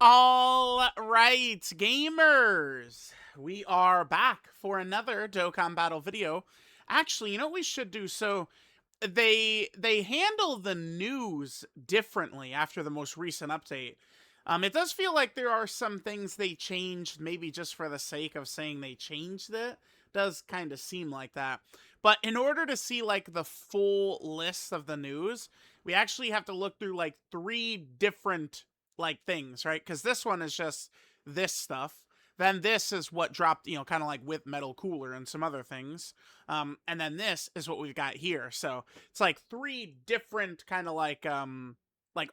All right, gamers, we are back for another Dokkan Battle video. Actually, you know what we should do? So they handle the news differently after the most recent update. It does feel like there are some things they changed, maybe just for the sake of saying they changed it. Does kind of seem like that. But in order to see like the full list of the news, we actually have to look through like three different like things, right? Because this one is just this stuff. Then this is what dropped, kind of like with Metal Cooler and some other things. And then this is what we've got here. So it's like three different kind of like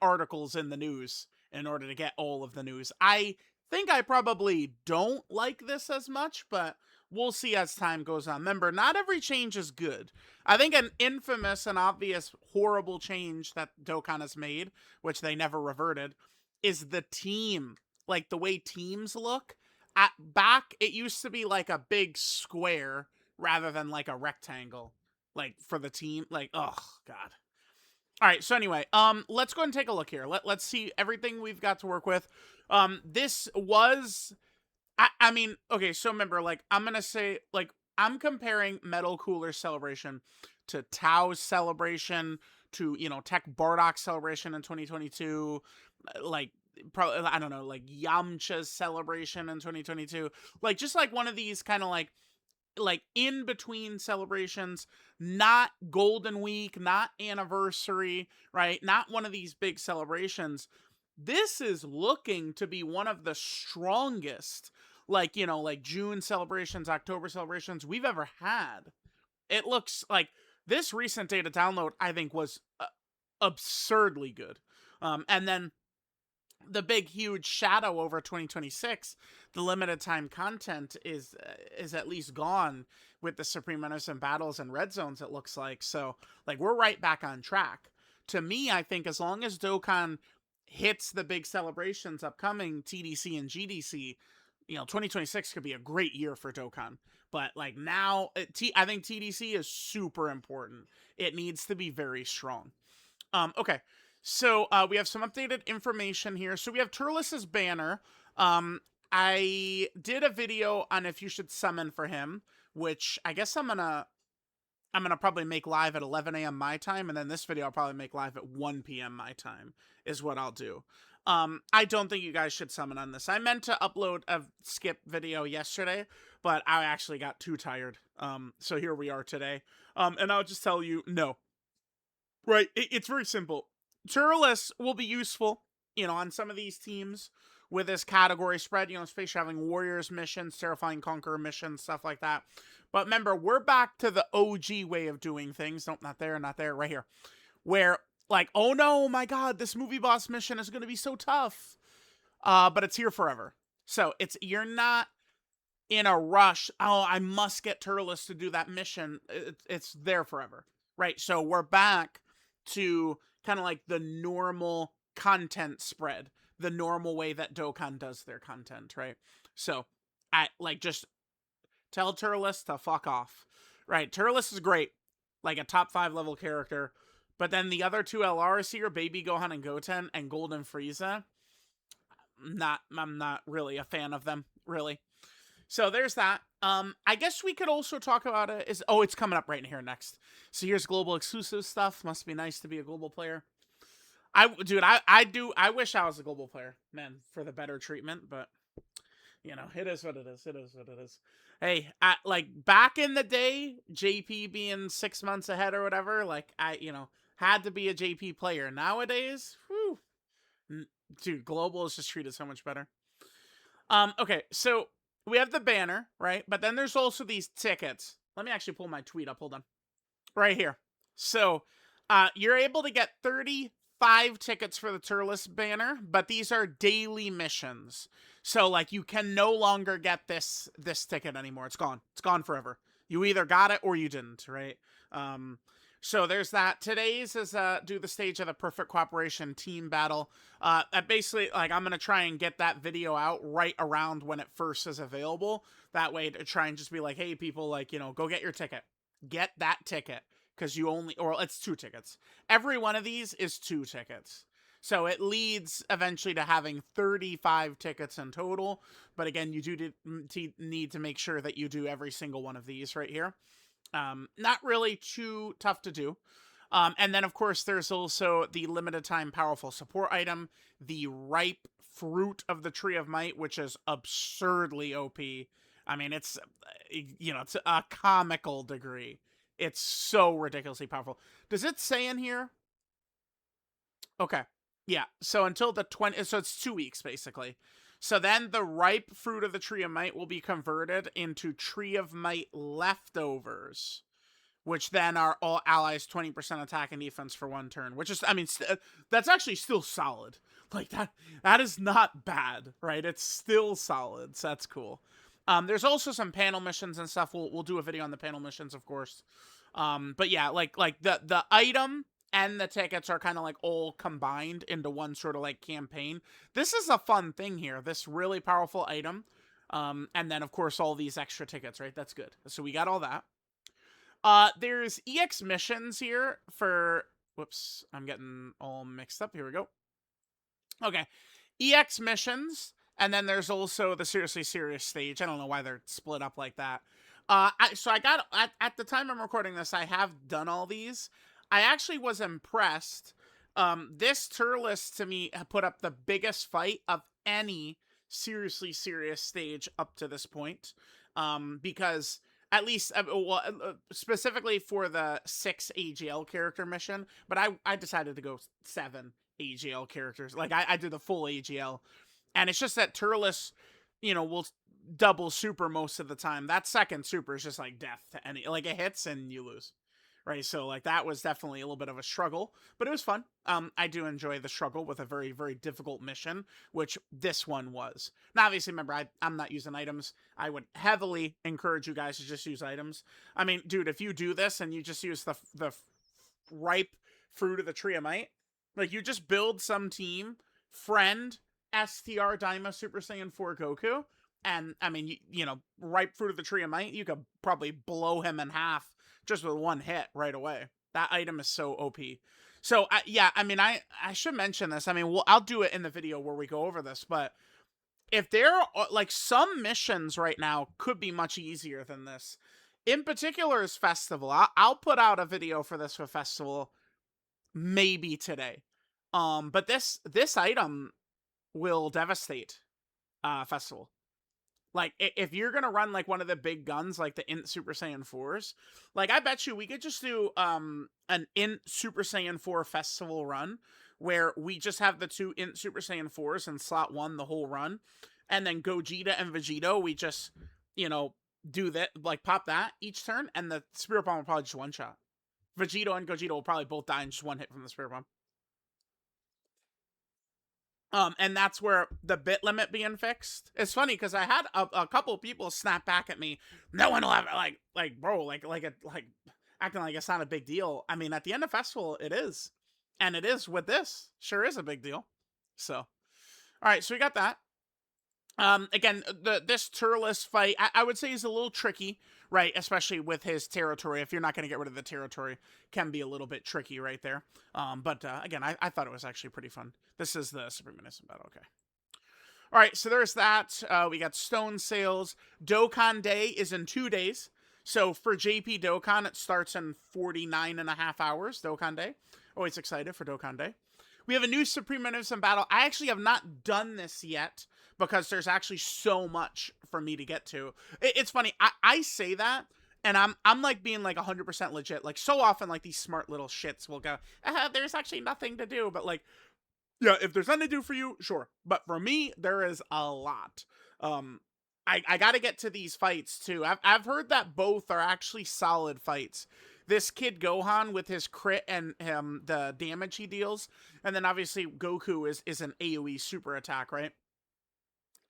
articles in the news in order to get all of the news. I think I probably don't like this as much, but we'll see as time goes on. Remember, not every change is good. I think an infamous and obvious horrible change that Dokkan has made, which they never reverted, is the team. Like the way teams look. At back, it used to be like a big square rather than like a rectangle. Like for the team. Like, oh god. All right, so anyway, let's go and take a look here. Let's see everything we've got to work with. This was I mean, okay, so remember, like, I'm gonna say, like, I'm comparing Metal Cooler Celebration to Tao's Celebration, to, Tech Bardock's Celebration in 2022, like, probably, I don't know, like, Yamcha's Celebration in 2022. Like, just like one of these kind of like in between celebrations, not Golden Week, not anniversary, right? Not one of these big celebrations. This is looking to be one of the strongest, like, like June celebrations, October celebrations we've ever had. It looks like this recent data download, I think, was absurdly good. And then the big huge shadow over 2026, the limited time content is at least gone with the Supreme Winners and battles and red zones, it looks like. So like we're right back on track. To me, I think as long as Dokkan hits the big celebrations upcoming, TDC and GDC, 2026 could be a great year for Dokkan. But like now, I think TDC is super important. It needs to be very strong. Okay, so we have some updated information here. So we have Turles' banner. I did a video on if you should summon for him, which I guess I'm gonna probably make live at 11 a.m. my time, and then this video I'll probably make live at 1 p.m. my time is what I'll do. I don't think you guys should summon on this. I meant to upload a skip video yesterday, but I actually got too tired. So here we are today. And I'll just tell you, no. Right, it's very simple. Turles will be useful, on some of these teams with this category spread, Space Traveling Warriors missions, Terrifying Conqueror missions, stuff like that. But remember, we're back to the OG way of doing things. Nope, not there, right here. Where, like, oh no, my god, this movie boss mission is going to be so tough. But it's here forever. So, you're not in a rush. Oh, I must get Turles to do that mission. It's there forever. Right, so we're back to kind of like the normal content spread, the normal way that Dokkan does their content, right? So, I like just tell Turles to fuck off, right? Turles is great, like a top 5 level character, but then the other two LRs here, Baby Gohan and Goten and Golden Frieza, I'm not really a fan of them, really. So there's that. I guess we could also talk about it. It's coming up right in here next. So here's global exclusive stuff. Must be nice to be a global player. I wish I was a global player, man, for the better treatment. But it is what it is. It is what it is. Hey, like back in the day, JP being 6 months ahead or whatever, like I had to be a JP player. Nowadays, whew, dude, global is just treated so much better. Okay, so we have the banner, right? But then there's also these tickets. Let me actually pull my tweet up. Hold on. Right here. So, you're able to get 35 tickets for the Turles banner, but these are daily missions. So, like, you can no longer get this ticket anymore. It's gone. It's gone forever. You either got it or you didn't, right? So there's that. Today's is do the stage of the Perfect Cooperation team battle. Basically, like, I'm gonna try and get that video out right around when it first is available. That way to try and just be like, hey, people, like, go get your ticket. Get that ticket. Because you only, or it's 2 tickets. Every one of these is 2 tickets. So it leads eventually to having 35 tickets in total. But again, you do need to make sure that you do every single one of these right here. Not really too tough to do. And then, of course, there's also the limited time powerful support item, the ripe fruit of the Tree of Might, which is absurdly OP. I mean, it's, it's a comical degree. It's so ridiculously powerful. Does it say in here? Okay. Yeah. So until the 20, so it's 2 weeks basically. So then the ripe fruit of the Tree of Might will be converted into Tree of Might leftovers, which then are all allies 20% attack and defense for 1 turn, which is, I mean, that's actually still solid. Like that is not bad, right? It's still solid. So that's cool. There's also some panel missions and stuff. We'll do a video on the panel missions, of course. But yeah, like the item and the tickets are kind of like all combined into one sort of like campaign. This is a fun thing here. This really powerful item. And then of course all these extra tickets, right? That's good. So we got all that. There's EX missions here for, whoops, I'm getting all mixed up. Here we go. Okay. EX missions, and then there's also the Seriously Serious stage. I don't know why they're split up like that. So I got, at the time I'm recording this, I have done all these. I actually was impressed. This Turles to me put up the biggest fight of any Seriously Serious stage up to this point. Because at least, specifically for the 6 AGL character mission, but I decided to go 7 AGL characters. Like, I did the full AGL, and it's just that Turles, will double super most of the time. That second super is just like death to any, like, it hits and you lose. Right, so like that was definitely a little bit of a struggle, but it was fun. I do enjoy the struggle with a very, very difficult mission, which this one was. Now, obviously, remember, I'm not using items. I would heavily encourage you guys to just use items. I mean, dude, if you do this and you just use the ripe fruit of the Tree of Might, like you just build some team, friend, STR Daima Super Saiyan 4 Goku, and I mean, ripe fruit of the Tree of Might, you could probably blow him in half just with one hit right away. That item is so OP. So yeah, I mean, I should mention this. I mean, I'll do it in the video where we go over this, but if there are, like, some missions right now could be much easier than this. In particular is Festival. I'll put out a video for this for Festival maybe today. But this item will devastate Festival. Like, if you're gonna run like one of the big guns, like the Int Super Saiyan 4s, like I bet you we could just do an Int Super Saiyan 4 festival run where we just have the 2 Int Super Saiyan 4s in slot 1 the whole run, and then Gogeta and Vegito, we just, do that, like pop that each turn, and the Spirit Bomb will probably just one shot. Vegito and Gogeta will probably both die in just one hit from the Spirit Bomb. And that's where the bit limit being fixed. It's funny because I had a couple of people snap back at me. No one will ever like bro, like acting like it's not a big deal. I mean, at the end of Festival, it is, and it is with this. Sure is a big deal. So, all right, so we got that. Again, this Turles fight, I would say, is a little tricky, right? Especially with his territory. If you're not going to get rid of the territory, can be a little bit tricky right there. But again, I thought it was actually pretty fun. This is the Supreme Innocent Battle. Okay. All right, so there's that. We got Stone Sales. Dokkan Day is in 2 days. So for JP Dokkan, it starts in 49.5 hours. Dokkan Day. Always excited for Dokkan Day. We have a new Supreme Innocent Battle. I actually have not done this yet because there's actually so much for me to get to. It's funny. I say that, and I'm like being like 100% legit. Like, so often, like, these smart little shits will go, there's actually nothing to do. But like, yeah, if there's nothing to do for you, sure. But for me, there is a lot. I got to get to these fights too. I've heard that both are actually solid fights. This Kid Gohan with his crit and the damage he deals, and then obviously Goku is an AoE super attack, right?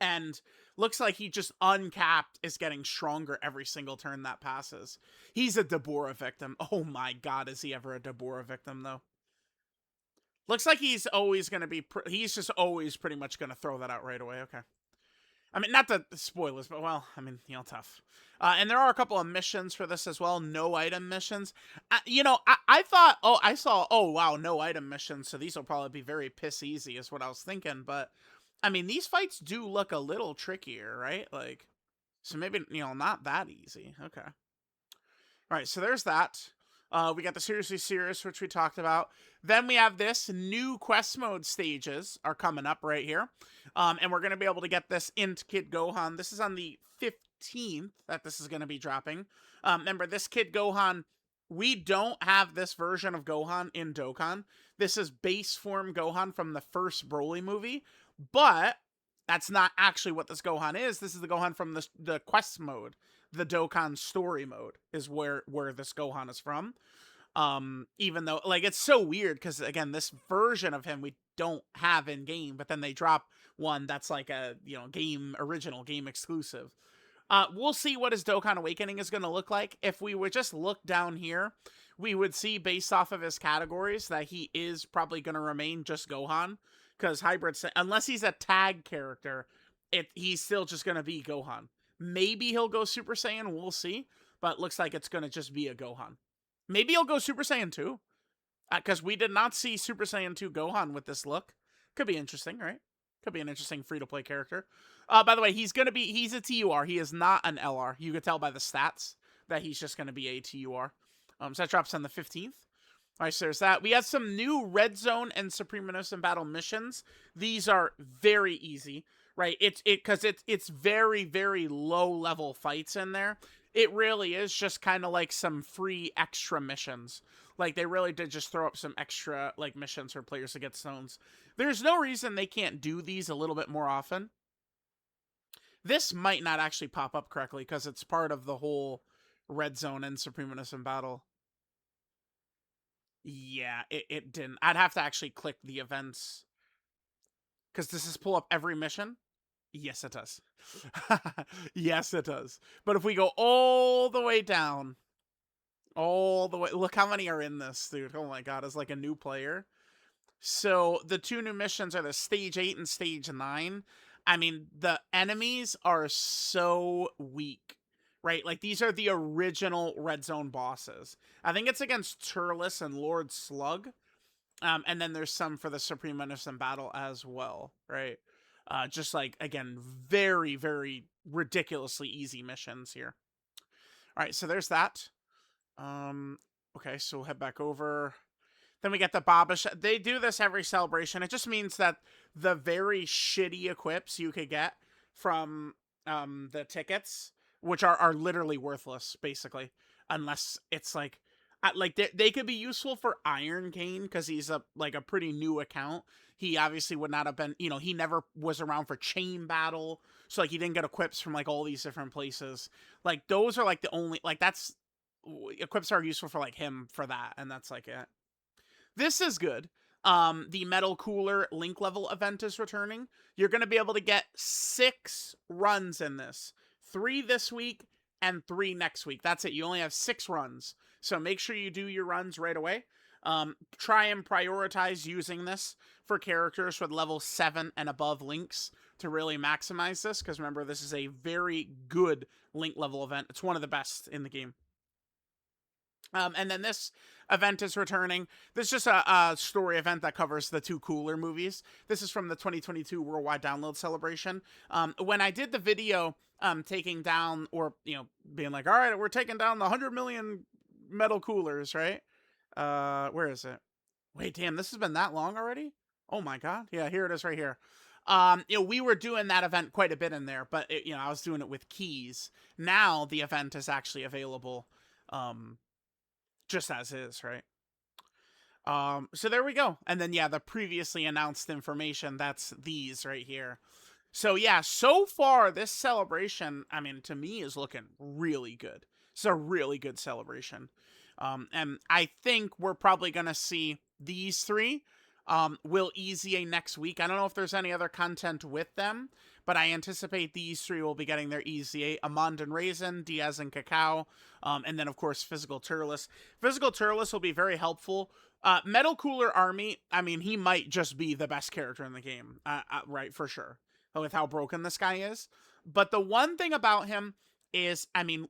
And looks like he just uncapped is getting stronger every single turn that passes. He's a Deborah victim. Oh my god, is he ever a Deborah victim though? Looks like he's always going to be, he's just always pretty much going to throw that out right away. Okay. I mean, not the spoilers, but well, I mean, tough. And there are a couple of missions for this as well. No item missions. I thought, I saw, oh wow, no item missions. So these will probably be very piss easy, is what I was thinking. But I mean, these fights do look a little trickier, right? Like, so maybe not that easy. Okay. All right, so there's that. We got the Seriously Serious, which we talked about. Then we have this new quest mode stages are coming up right here. And we're going to be able to get this into Kid Gohan. This is on the 15th that this is going to be dropping. Remember, this Kid Gohan, we don't have this version of Gohan in Dokkan. This is base form Gohan from the first Broly movie. But that's not actually what this Gohan is. This is the Gohan from the quest mode. The Dokkan story mode is where this Gohan is from. Even though, like, it's so weird because, again, this version of him we don't have in game, but then they drop one that's like a original game exclusive. We'll see what his Dokkan Awakening is going to look like. If we would just look down here, we would see, based off of his categories, that he is probably going to remain just Gohan, because hybrid, unless he's a tag character, he's still just going to be Gohan. Maybe he'll go Super Saiyan, we'll see, but it looks like it's going to just be a Gohan. Maybe he'll go Super Saiyan 2, because we did not see Super Saiyan 2 Gohan with this look. Could be interesting, right? Could be an interesting free-to-play character. By the way, he's a TUR. He is not an LR. You could tell by the stats that he's just going to be a TUR. So that drops on the 15th. All right, so there's that. We have some new Red Zone and Supreme Innocent Battle missions. These are very easy, right? It's very, very low-level fights in there. It really is just kind of like some free extra missions. Like, they really did just throw up some extra, like, missions for players to get stones. There's no reason they can't do these a little bit more often. This might not actually pop up correctly because it's part of the whole Red Zone and Supreme Innocent Battle. Yeah, it didn't. I'd have to actually click the events. Because does this pull up every mission? Yes, it does. Yes, it does. But if we go all the way down, all the way, look how many are in this, dude. Oh my god, as like a new player. So the two new missions are the Stage 8 and Stage 9. I mean, the enemies are so weak, right? Like, these are the original Red Zone bosses. I think it's against Turles and Lord Slug. And then there's some for the Supreme Innocent Battle as well, right? Just like, again, very, very ridiculously easy missions here. All right, so there's that. Okay, so we'll head back over. Then we get the Baba. They do this every celebration. It just means that the very shitty equips you could get from the tickets, which are literally worthless, basically, unless it's like they could be useful for Iron Cane because he's a pretty new account. He obviously would not have been, he never was around for Chain Battle, so like he didn't get equips from like all these different places. Like, those are like the only, like, that's equips are useful for like him for that, and that's like it. This is good. The Metal Cooler Link level event is returning. You're going to be able to get 6 runs in this. 3 this week and 3 next week. That's it. You only have 6 runs. So make sure you do your runs right away. Try and prioritize using this for characters with level 7 and above links to really maximize this. Because remember, this is a very good link level event. It's one of the best in the game. And then this event is returning. This is just a story event that covers the 2 Cooler movies. This is from the 2022 Worldwide Download Celebration. When I did the video taking down, or, being like, all right, we're taking down the 100 million Metal Coolers, right? Where is it? Wait, damn, this has been that long already? Oh my god. Yeah, here it is right here. We were doing that event quite a bit in there, but, I was doing it with keys. Now the event is actually available, just as is, right? So there we go. And then, yeah, the previously announced information, that's these right here. So yeah, so far this celebration, I mean, to me, is looking really good. It's a really good celebration. And I think we're probably going to see these 3 will EZA next week. I don't know if there's any other content with them, but I anticipate these 3 will be getting their EZA. Amand and Raisin, Diaz and Cacao, and then, of course, Physical Turles. Physical Turles will be very helpful. Metal Cooler Army, I mean, he might just be the best character in the game, right, for sure. with how broken this guy is. But the one thing about him is, I mean,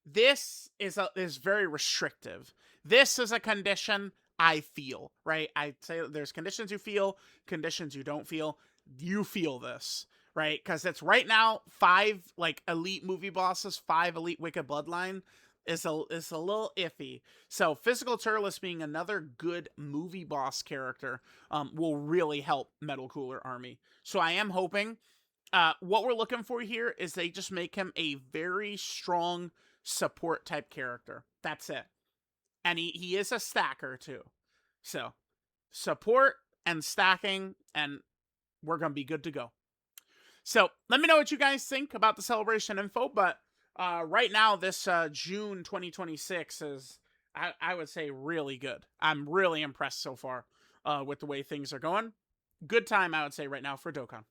this is very restrictive. This is a condition I feel, right? I say there's conditions you feel, conditions you don't feel. You feel this, right? Because it's right now 5 like elite movie bosses, 5 elite Wicked Bloodline is a little iffy. So physical Turles being another good movie boss character will really help Metal Cooler Army. So I am hoping what we're looking for here is they just make him a very strong support type character. That's it. And he is a stacker too. So support and stacking, and we're going to be good to go. So let me know what you guys think about the celebration info. But right now, this June 2026 is, I would say, really good. I'm really impressed so far with the way things are going. Good time, I would say, right now for Dokkan.